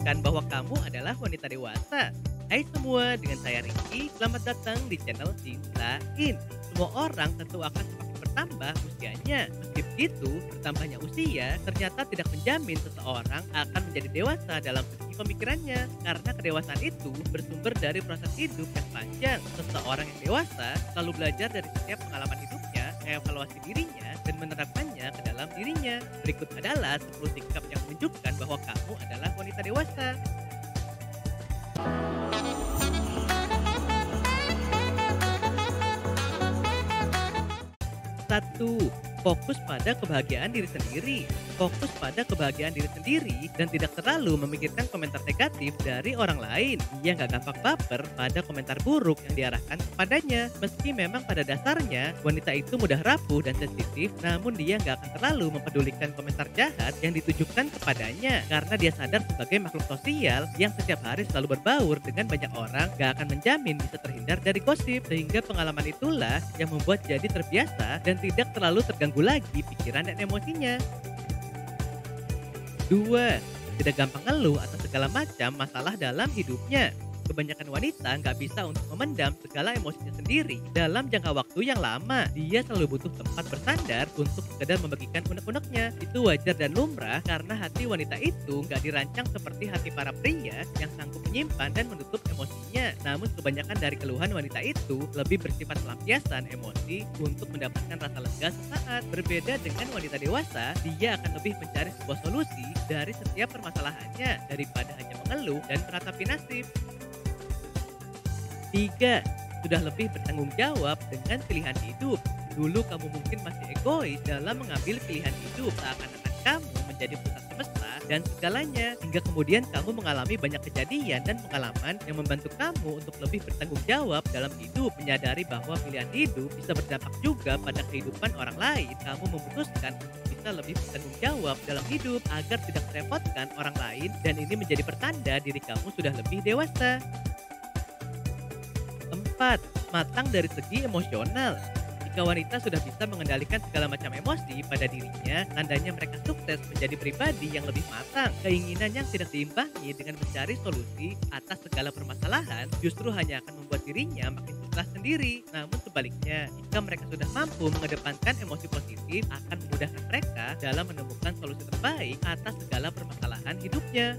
menunjukkan bahwa kamu adalah wanita dewasa. Hai semua, dengan saya Ricky. Selamat datang di channel Cintain. Semua orang tentu akan semakin bertambah usianya. Meski begitu, bertambahnya usia ternyata tidak menjamin seseorang akan menjadi dewasa dalam segi pemikirannya. Karena kedewasaan itu bersumber dari proses hidup yang panjang. Seseorang yang dewasa selalu belajar dari setiap pengalaman hidupnya, mengevaluasi dirinya, dan menerapkannya ke dalam dirinya. Berikut adalah 10 sikap yang menunjukkan bahwa kamu adalah wanita dewasa. Satu, fokus pada kebahagiaan diri sendiri. Fokus pada kebahagiaan diri sendiri dan tidak terlalu memikirkan komentar negatif dari orang lain. Dia nggak gampang baper pada komentar buruk yang diarahkan kepadanya. Meski memang pada dasarnya wanita itu mudah rapuh dan sensitif, namun dia nggak akan terlalu mempedulikan komentar jahat yang ditujukan kepadanya. Karena dia sadar sebagai makhluk sosial yang setiap hari selalu berbaur dengan banyak orang, nggak akan menjamin bisa terhindar dari gosip. Sehingga pengalaman itulah yang membuat jadi terbiasa dan tidak terlalu terganggu lagi pikiran dan emosinya. 2. Tidak gampang ngeluh atas segala macam masalah dalam hidupnya. Kebanyakan wanita nggak bisa untuk memendam segala emosinya sendiri dalam jangka waktu yang lama. Dia selalu butuh tempat bersandar untuk sekedar membagikan unek-uneknya. Itu wajar dan lumrah karena hati wanita itu nggak dirancang seperti hati para pria yang sanggup menyimpan dan menutup emosinya. Namun kebanyakan dari keluhan wanita itu lebih bersifat pelampiasan emosi untuk mendapatkan rasa lega sesaat. Berbeda dengan wanita dewasa, dia akan lebih mencari sebuah solusi dari setiap permasalahannya daripada hanya mengeluh dan meratapi nasib. 3. Sudah lebih bertanggung jawab dengan pilihan hidup. Dulu kamu mungkin masih egois dalam mengambil pilihan hidup, seakan-akan kamu menjadi pusat semesta dan segalanya, hingga kemudian kamu mengalami banyak kejadian dan pengalaman yang membantu kamu untuk lebih bertanggung jawab dalam hidup. Menyadari bahwa pilihan hidup bisa berdampak juga pada kehidupan orang lain, kamu memutuskan untuk bisa lebih bertanggung jawab dalam hidup agar tidak merepotkan orang lain, dan ini menjadi pertanda diri kamu sudah lebih dewasa. 4. Matang dari segi emosional. Jika wanita sudah bisa mengendalikan segala macam emosi pada dirinya, tandanya mereka sukses menjadi pribadi yang lebih matang. Keinginan yang tidak diimbangi dengan mencari solusi atas segala permasalahan justru hanya akan membuat dirinya makin susah sendiri. Namun sebaliknya, jika mereka sudah mampu mengedepankan emosi positif, akan memudahkan mereka dalam menemukan solusi terbaik atas segala permasalahan hidupnya.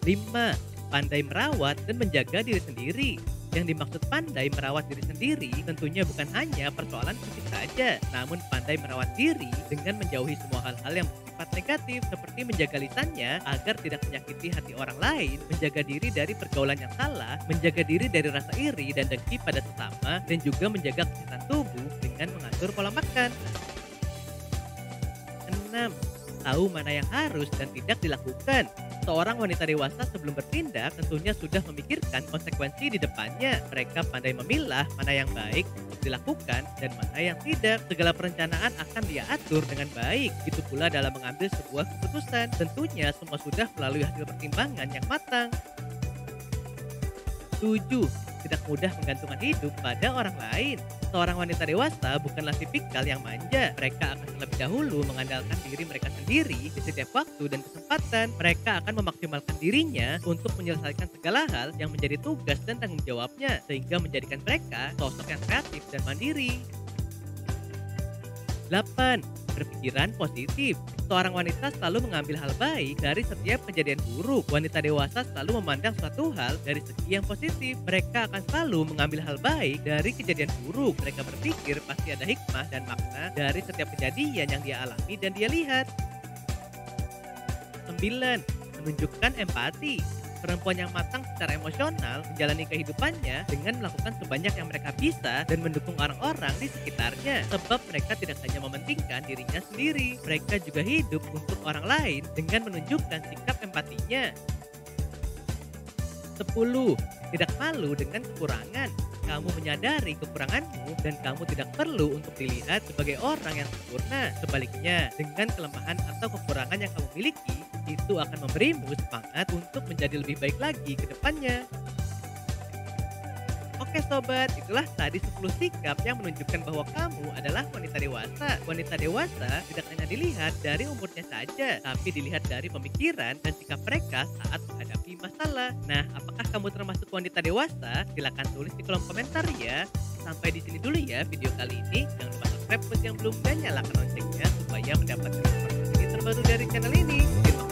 5. Pandai merawat dan menjaga diri sendiri. Yang dimaksud pandai merawat diri sendiri tentunya bukan hanya persoalan fisik saja, namun pandai merawat diri dengan menjauhi semua hal-hal yang bersifat negatif, seperti menjaga lisannya agar tidak menyakiti hati orang lain, menjaga diri dari pergaulan yang salah, menjaga diri dari rasa iri dan dengki pada sesama, dan juga menjaga kesehatan tubuh dengan mengatur pola makan. 6. Tahu mana yang harus dan tidak dilakukan. Seorang wanita dewasa sebelum bertindak tentunya sudah memikirkan konsekuensi di depannya. Mereka pandai memilah mana yang baik untuk dilakukan dan mana yang tidak. Segala perencanaan akan dia atur dengan baik. Itu pula dalam mengambil sebuah keputusan. Tentunya semua sudah melalui hasil pertimbangan yang matang. 7. Tidak mudah menggantungkan hidup pada orang lain. Seorang wanita dewasa bukanlah tipikal yang manja. Mereka akan terlebih dahulu mengandalkan diri mereka sendiri di setiap waktu dan kesempatan. Mereka akan memaksimalkan dirinya untuk menyelesaikan segala hal yang menjadi tugas dan tanggung jawabnya, sehingga menjadikan mereka sosok yang kreatif dan mandiri. 8. Berpikiran positif. Seorang wanita selalu mengambil hal baik dari setiap kejadian buruk. Wanita dewasa selalu memandang suatu hal dari segi yang positif. Mereka akan selalu mengambil hal baik dari kejadian buruk. Mereka berpikir pasti ada hikmah dan makna dari setiap kejadian yang dia alami dan dia lihat. 9. Menunjukkan empati. Perempuan yang matang secara emosional menjalani kehidupannya dengan melakukan sebanyak yang mereka bisa dan mendukung orang-orang di sekitarnya. Sebab mereka tidak hanya mementingkan dirinya sendiri, mereka juga hidup untuk orang lain dengan menunjukkan sikap empatinya. 10. Tidak malu dengan kekurangan. Kamu menyadari kekuranganmu dan kamu tidak perlu untuk dilihat sebagai orang yang sempurna. Sebaliknya, dengan kelemahan atau kekurangan yang kamu miliki, itu akan memberimu semangat untuk menjadi lebih baik lagi ke depannya. Oke, Oke sobat, itulah tadi 10 sikap yang menunjukkan bahwa kamu adalah wanita dewasa. Wanita dewasa tidak hanya dilihat dari umurnya saja, tapi dilihat dari pemikiran dan sikap mereka saat menghadapi masalah. Nah, apakah kamu termasuk wanita dewasa? Silahkan tulis di kolom komentar ya. Sampai di sini dulu ya video kali ini. Jangan lupa subscribe buat yang belum dan nyalakan loncengnya supaya mendapatkan informasi terbaru dari channel ini. Terima